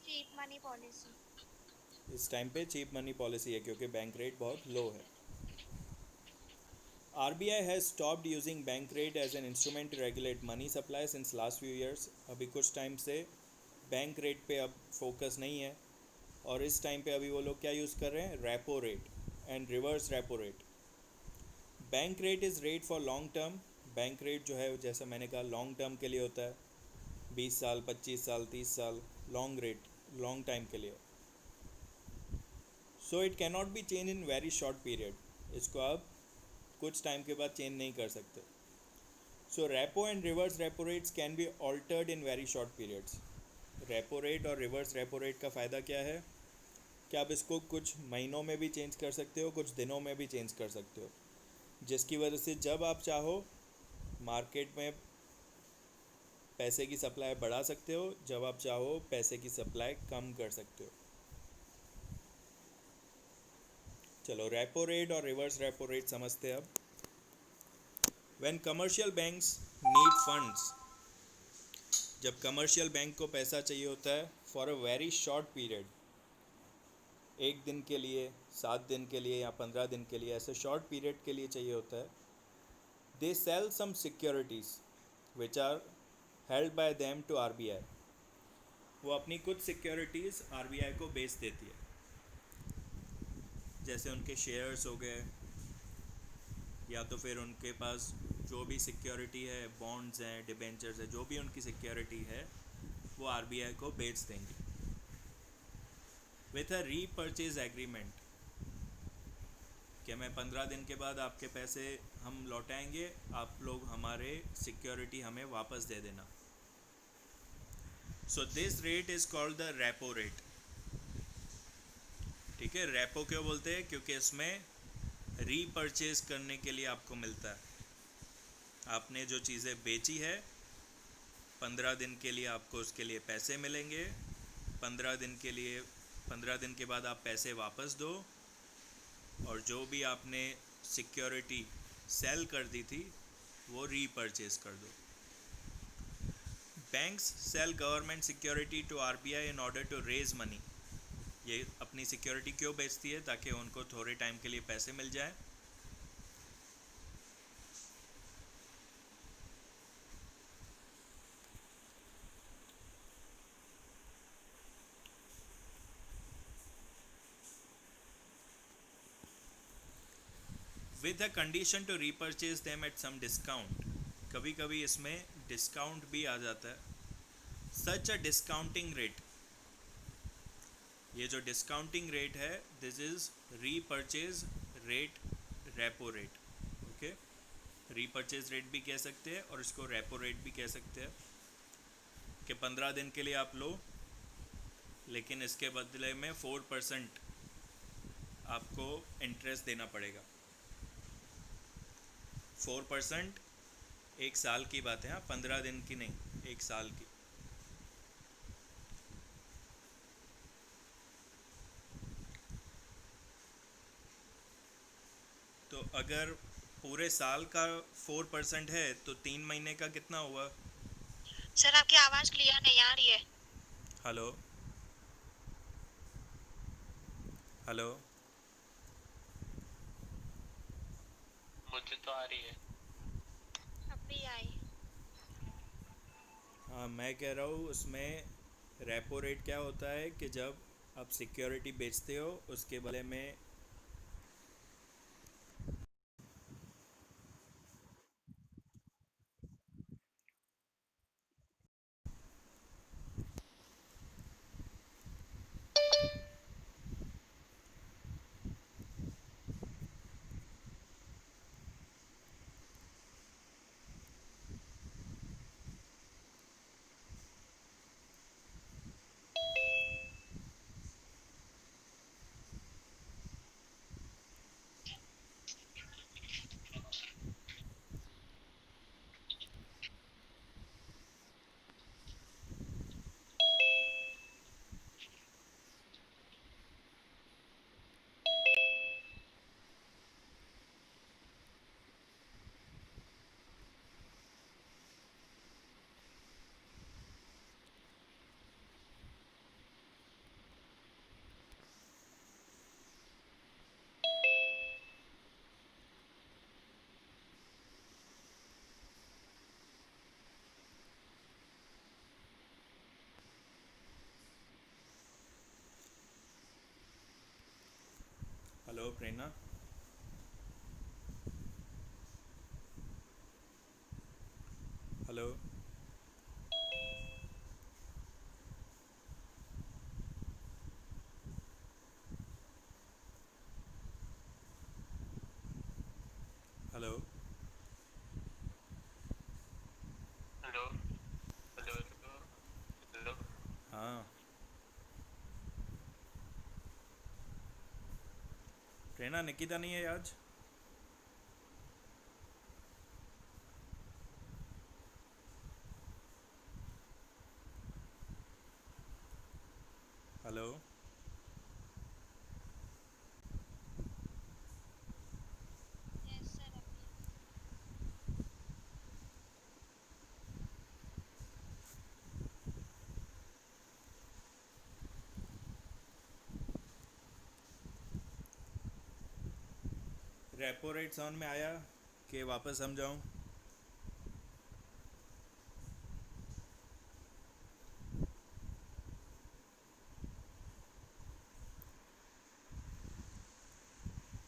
Cheap money policy. इस टाइम पे चीप मनी पॉलिसी है क्योंकि बैंक रेट बहुत लो है। RBI has stopped using bank rate as an instrument to regulate money supply since last few years। अभी कुछ time से बैंक रेट पे अब फोकस नहीं है, और इस टाइम पे अभी वो लोग क्या यूज़ कर रहे हैं? Repo rate and reverse repo rate. Bank rate is rate for long term. Bank rate जो है, जैसा मैंने कहा, लॉन्ग टर्म के लिए होता है, 20 साल, 25 साल, 30 साल, लॉन्ग रेट, लॉन्ग टाइम के लिए। So it cannot be change in very short period. इसको आप कुछ टाइम के बाद चेंज नहीं कर सकते। So repo and reverse repo rates can be altered in very short periods. Repo rate और रिवर्स रेपो रेट का फ़ायदा क्या है कि आप इसको कुछ महीनों में भी चेंज कर सकते हो, कुछ दिनों में भी चेंज कर सकते हो, जिसकी वजह से जब आप चाहो मार्केट में पैसे की सप्लाई बढ़ा सकते हो, जब आप चाहो पैसे की सप्लाई कम कर सकते हो। चलो रेपो रेट और रिवर्स रेपो रेट समझते हैं अब. When commercial banks need funds, जब कमर्शियल बैंक को पैसा चाहिए होता है for a very short period, 1 दिन के लिए, 7 दिन के लिए या 15 दिन के लिए, ऐसे शॉर्ट पीरियड के लिए चाहिए होता है, they sell some securities which are held by them to RBI. वो अपनी कुछ सिक्योरिटीज़ आरबीआई को बेच देती है, जैसे उनके शेयर्स हो गए, या तो फिर उनके पास जो भी सिक्योरिटी है, बॉन्ड्स हैं, डिबेंचर्स है, जो भी उनकी सिक्योरिटी है वो आरबीआई को बेच देंगे विथ अ रीपर्चेज एग्रीमेंट, कि मैं 15 दिन के बाद आपके पैसे हम लौटाएंगे, आप लोग हमारे सिक्योरिटी हमें वापस दे देना. So this rate is called the repo rate. ठीक है, रेपो क्यों बोलते हैं? क्योंकि इसमें रीपर्चेज करने के लिए आपको मिलता है. आपने जो चीज़ें बेची है, 15 दिन के लिए आपको उसके लिए पैसे मिलेंगे. 15 दिन के बाद आप पैसे वापस दो, और जो भी आपने सिक्योरिटी सेल कर दी थी वो रीपर्चेज कर दो. Banks sell government security to RBI in order to raise money. ये अपनी सिक्योरिटी क्यों बेचती है? ताकि उनको थोड़े टाइम के लिए पैसे मिल जाए. With a condition to repurchase them at some discount. कभी कभी इसमें डिस्काउंट भी आ जाता है. सच अ डिस्काउंटिंग रेट, ये जो डिस्काउंटिंग रेट है, this is repurchase rate, repo rate. Okay, repurchase rate भी कह सकते हैं और इसको रेपो रेट भी कह सकते हैं, कि 15 दिन के लिए आप लो, लेकिन इसके बदले में 4% आपको इंटरेस्ट देना पड़ेगा. 4% 1 साल की बात है, हाँ, 15 दिन की नहीं, 1 साल की. तो अगर पूरे साल का 4% है तो 3 महीने का कितना हुआ? सर आपकी आवाज क्लियर नहीं आ रही है. Hello, hello. मुझे तो आ रही है. अभी आई. हाँ, मैं कह रहा हूँ उसमें रेपो रेट क्या होता है कि जब आप सिक्योरिटी बेचते हो उसके बदले में hello Prerna, hello. Hello. Hello hello hello hello. हाँ, प्रेरणा, निकिता नहीं है आज? हेलो. रेपो रेट समझ में आया कि वापस समझाऊं?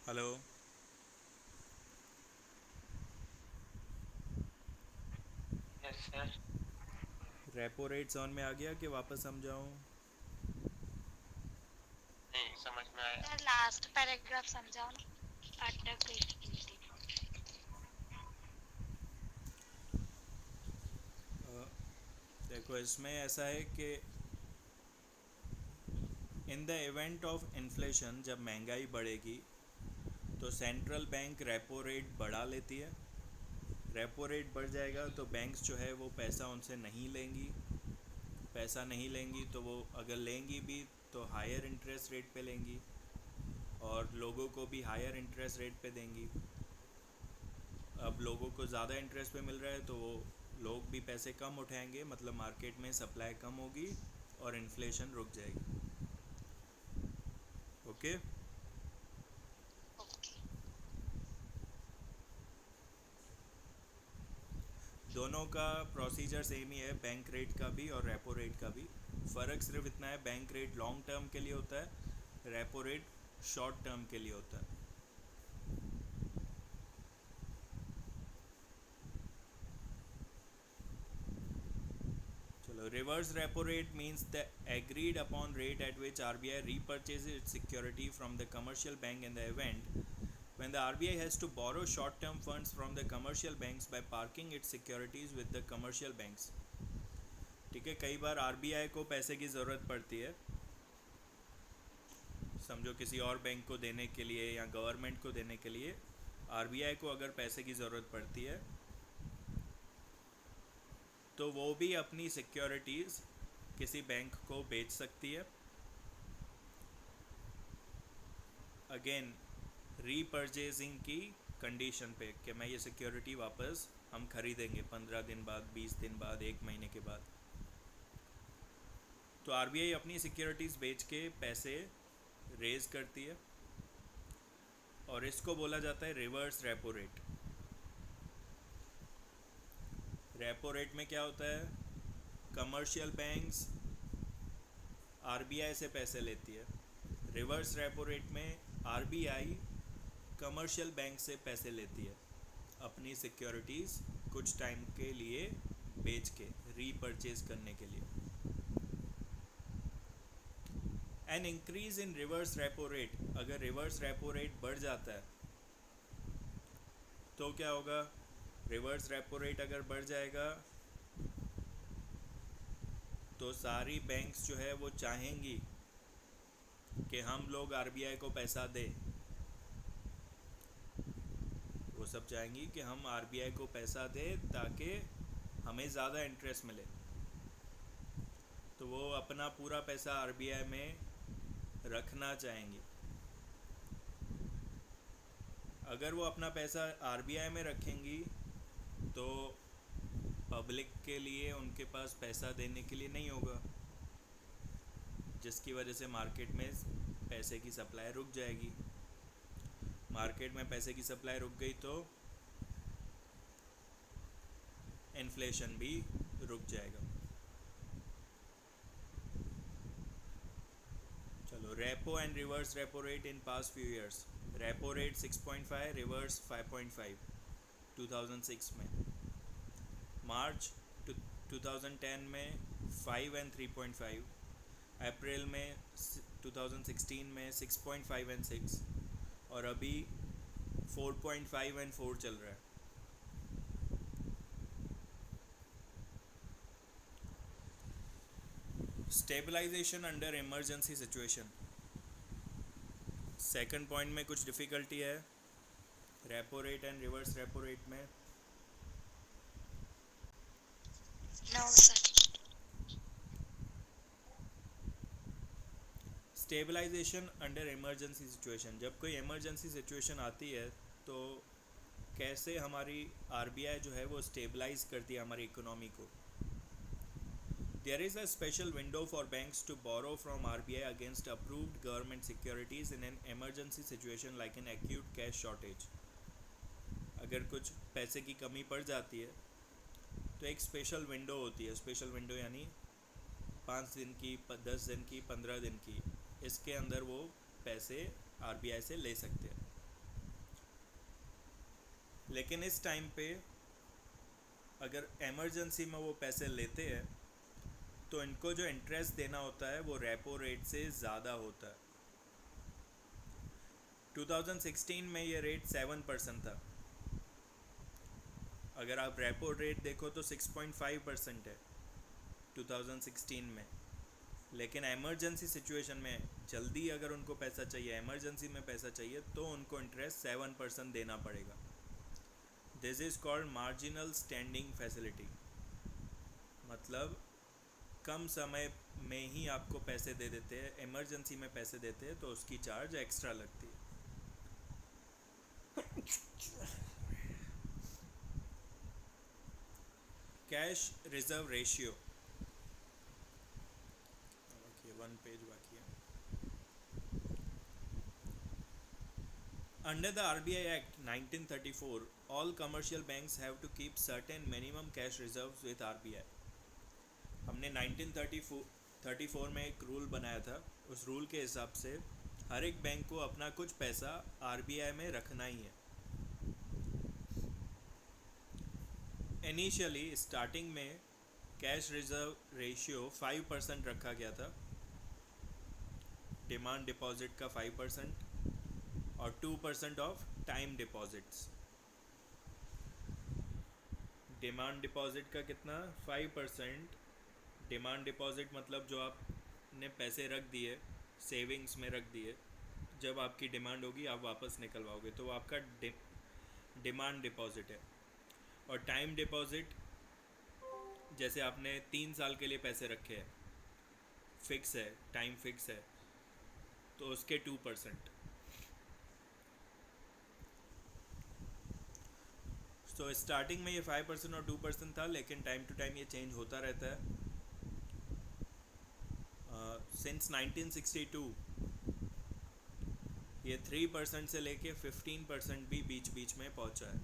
Hello? Yes sir. Repo rate समझ में आ गया कि वापस समझाऊं? नहीं समझ में आया। सर लास्ट पैराग्राफ समझाओ ना, अटक गई थी हिंदी। देखो इसमें ऐसा है कि in the event of inflation, जब महंगाई बढ़ेगी तो सेंट्रल बैंक रेपो रेट बढ़ा लेती है। रेपो रेट बढ़ जाएगा तो बैंक्स जो है वो पैसा उनसे नहीं लेंगी। पैसा नहीं लेंगी तो वो अगर लेंगी भी तो हायर इंटरेस्ट रेट पे लेंगी और लोगों को भी हायर इंटरेस्ट रेट पे देंगी। अब लोगों को ज़्यादा इंटरेस्ट पे मिल रहा है तो वो लोग भी पैसे कम उठाएंगे, मतलब मार्केट में सप्लाई कम होगी और इन्फ्लेशन रुक जाएगी। ओके? ओके। दोनों का प्रोसीजर सेम ही है, बैंक रेट का भी और रेपो रेट का भी। फ़र्क सिर्फ इतना है, बैंक रेट लॉन्ग टर्म के लिए होता है, रेपो रेट शॉर्ट टर्म के लिए होता है। चलो, reverse repo rate means the agreed upon rate at which RBI repurchases its security from the commercial bank in the event when the RBI has to borrow short-term funds from the commercial banks by parking its securities with the commercial banks। ठीक है, कई बार RBI को पैसे की ज़रूरत पड़ती है, समझो किसी और बैंक को देने के लिए या गवर्नमेंट को देने के लिए RBI को अगर पैसे की ज़रूरत पड़ती है तो वो भी अपनी सिक्योरिटीज़ किसी बैंक को बेच सकती है। अगेन रीपर्चेजिंग की कंडीशन पे कि मैं ये सिक्योरिटी वापस हम खरीदेंगे 15 दिन बाद, 20 दिन बाद, 1 महीने के बाद। तो RBI अपनी सिक्योरिटीज़ बेच के पैसे रेज़ करती है और इसको बोला जाता है reverse repo rate. Repo rate में क्या होता है, कमर्शियल बैंक्स RBI से पैसे लेती है। रिवर्स रेपो रेट में RBI कमर्शियल बैंक से पैसे लेती है अपनी सिक्योरिटीज़ कुछ टाइम के लिए बेच के, रीपर्चेज करने के लिए। An increase in reverse repo rate, अगर रिवर्स रेपो रेट बढ़ जाता है तो क्या होगा, रिवर्स रेपो रेट अगर बढ़ जाएगा तो सारी बैंक्स जो है वो चाहेंगी कि हम लोग RBI को पैसा दें। वो सब चाहेंगी कि हम RBI को पैसा दें ताकि हमें ज़्यादा इंटरेस्ट मिले। तो वो अपना पूरा पैसा RBI में रखना चाहेंगी। अगर वो अपना पैसा RBI में रखेंगी तो पब्लिक के लिए उनके पास पैसा देने के लिए नहीं होगा, जिसकी वजह से मार्केट में पैसे की सप्लाई रुक जाएगी। मार्केट में पैसे की सप्लाई रुक गई तो इन्फ्लेशन भी रुक जाएगा। चलो, repo and reverse repo rate in past few years. Repo rate 6.5, reverse 5.5 2006 में। मार्च 2010 में 5 एंड 3.5, अप्रैल में 2016 में 6.5 एंड 6, और अभी 4.5 एंड 4 चल रहा है। Stabilization under emergency situation, second point में कुछ डिफ़िकल्टी है repo rate and reverse repo rate में। No sir. Stabilization under emergency situation, जब कोई इमरजेंसी सिचुएशन आती है तो कैसे हमारी RBI जो है वो स्टेबलाइज करती है हमारी इकोनॉमी को। There is a special window for banks to borrow from RBI against approved government securities in an emergency situation like an acute cash shortage. अगर कुछ पैसे की कमी पड़ जाती है तो एक स्पेशल विंडो होती है, स्पेशल विंडो यानी 5 दिन की, 10 दिन की, 15 दिन की, इसके अंदर वो पैसे आरबीआई से ले सकते हैं। लेकिन इस टाइम पे अगर इमरजेंसी में वो पैसे लेते हैं तो इनको जो इंटरेस्ट देना होता है वो रेपो रेट से ज़्यादा होता है। 2016 में ये रेट 7% था। अगर आप रेपो रेट देखो तो 6.5% है 2016 में। लेकिन इमरजेंसी सिचुएशन में जल्दी अगर उनको पैसा चाहिए, इमरजेंसी में पैसा चाहिए, तो उनको इंटरेस्ट 7% देना पड़ेगा। This is called marginal standing facility, मतलब कम समय में ही आपको पैसे दे देते हैं, इमरजेंसी में पैसे देते हैं तो उसकी चार्ज एक्स्ट्रा लगती है। Cash reserve ratio, one page बाकी है। Under the RBI Act 1934, all commercial banks have to keep certain minimum cash reserves with RBI. हमने 1934 में एक रूल बनाया था। उस रूल के हिसाब से हर एक बैंक को अपना कुछ पैसा आरबीआई में रखना ही है। इनिशियली स्टार्टिंग में कैश रिजर्व रेशियो 5% रखा गया था, डिमांड डिपॉजिट का 5% और 2% of time deposits. Demand deposit का कितना? 5%। डिमांड डिपॉजिट मतलब जो आपने पैसे रख दिए, सेविंग्स में रख दिए, जब आपकी डिमांड होगी आप वापस निकलवाओगे, तो वो आपका डिमांड डिपॉजिट है। और टाइम डिपॉजिट, जैसे आपने 3 साल के लिए पैसे रखे हैं, फिक्स है, टाइम फिक्स है, तो उसके 2%। तो स्टार्टिंग में ये 5% और 2% था, लेकिन टाइम टू टाइम ये चेंज होता रहता है। सिंस 1962 ये 3% से लेके 15% भी बीच बीच में पहुंचा है।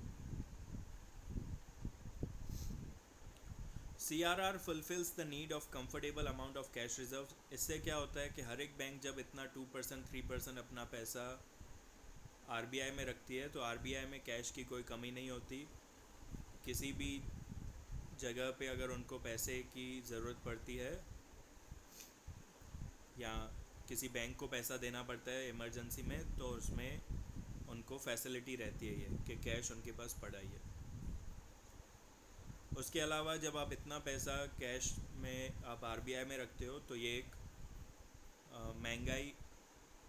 CRR fulfills the need of comfortable amount of cash reserves। इससे क्या होता है कि हर एक बैंक जब इतना 2% 3% अपना पैसा आरबीआई में रखती है तो आरबीआई में कैश की कोई कमी नहीं होती। किसी भी जगह पे अगर उनको पैसे की ज़रूरत पड़ती है या किसी बैंक को पैसा देना पड़ता है इमरजेंसी में, तो उसमें उनको फैसिलिटी रहती है ये कि कैश उनके पास पड़ा ही है। उसके अलावा जब आप इतना पैसा कैश में आप आरबीआई में रखते हो तो ये एक महंगाई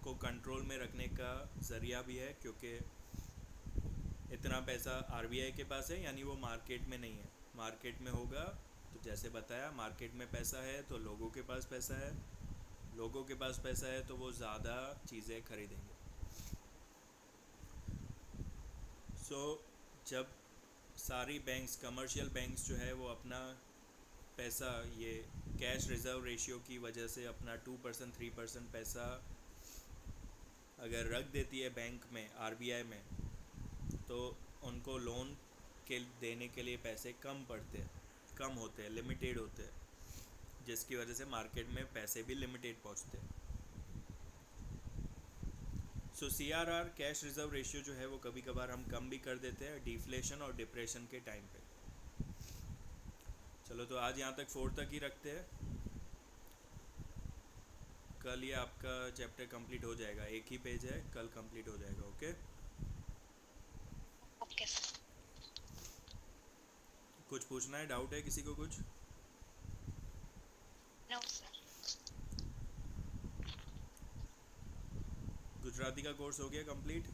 को कंट्रोल में रखने का ज़रिया भी है, क्योंकि इतना पैसा आरबीआई के पास है यानी वो मार्केट में नहीं है। मार्केट में होगा तो जैसे बताया, मार्केट में पैसा है तो लोगों के पास पैसा है, लोगों के पास पैसा है तो वो ज़्यादा चीज़ें खरीदेंगे। जब सारी बैंक्स, कमर्शियल बैंक्स जो है वो अपना पैसा ये कैश रिज़र्व रेशियो की वजह से अपना 2% 3% पैसा अगर रख देती है बैंक में, आरबीआई में, तो उनको लोन के देने के लिए पैसे कम होते हैं, लिमिटेड होते हैं, जिसकी वजह से मार्केट में पैसे भी लिमिटेड पहुंचते हैं। सो CRR कैश रिज़र्व रेशियो जो है वो कभी कभार हम कम भी कर देते हैं डिफ्लेशन और डिप्रेशन के टाइम पे। चलो तो आज यहाँ तक 4 तक ही रखते हैं। कल ये आपका चैप्टर कंप्लीट हो जाएगा, एक ही पेज है, कल कंप्लीट हो जाएगा। Okay, okay sir. कुछ पूछना है, डाउट है किसी को कुछ? No sir. गुजराती का कोर्स हो गया कंप्लीट?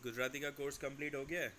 गुजराती का कोर्स कंप्लीट हो गया है?